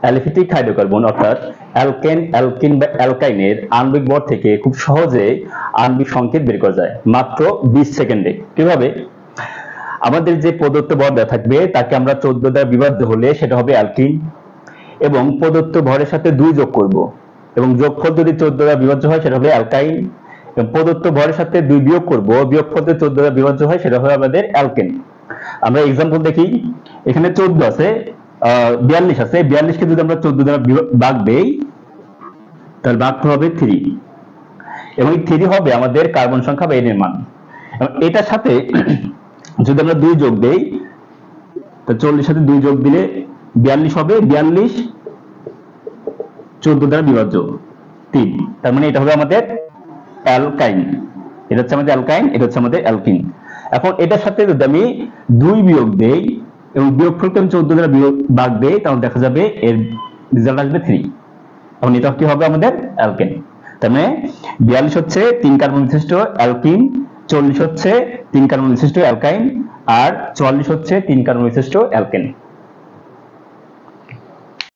Aliphatic hydrocarbon অর্থাৎ alkane, alkyne বা অ্যালকাইনের আণবিক ভর থেকে খুব সহজে আণবিক সংকেত বের করা যায় মাত্র 20 সেকেন্ডে। কিভাবে? আমাদের যে প্রদত্ত ভর দেওয়া থাকবে তাকে আমরা 14 দ্বারা বিভাজ্য হলে সেটা হবে অ্যালকিন, এবং প্রদত্ত ভরের সাথে 2 যোগ করব এবং যোগফল যদি 14 দ্বারা বিভাজ্য হয় সেটা হবে অ্যালকাইন, এবং প্রদত্ত ভরের সাথে 2 বিয়োগ করব, বিয়োগফল যদি 14 দ্বারা বিভাজ্য হয় সেটা হবে আমাদের অ্যালকেন। আমরা एग्जांपल দেখি, এখানে 14 আছে, 42 আছে, 42 কে যদি আমরা 14 দ্বারা ভাগ দেই তাহলে ভাগফল হবে 3, এবং এই 3 হবে আমাদের কার্বন সংখ্যা বা n এর মান। এবং এটার সাথে যদি আমরা 2 যোগ দেই, তো 40 এর সাথে 2 যোগ দিলে 42 হবে, 42 14 দ্বারা বিভাজ্য 3, তার মানে এটা হবে আমাদের অ্যালকাইন। এটা হচ্ছে আমাদের অ্যালকাইন, এটা হচ্ছে আমাদের অ্যালকিন। এখন এটার সাথে যদি আমি 2 বিয়োগ দেই এবং বিয়োগফলকে আমি 14 দ্বারা ভাগ দেই, তাহলে দেখা যাবে এর রেজাল্ট আসবে 3। এখন এটা কি হবে আমাদের অ্যালকেন। তার মানে 42 হচ্ছে 3 কার্বন বিশিষ্ট অ্যালকিন, 40 হচ্ছে 3 কার্বন বিশিষ্ট অ্যালকাইন, আর 44 হচ্ছে 3 কার্বন বিশিষ্ট অ্যালকেন।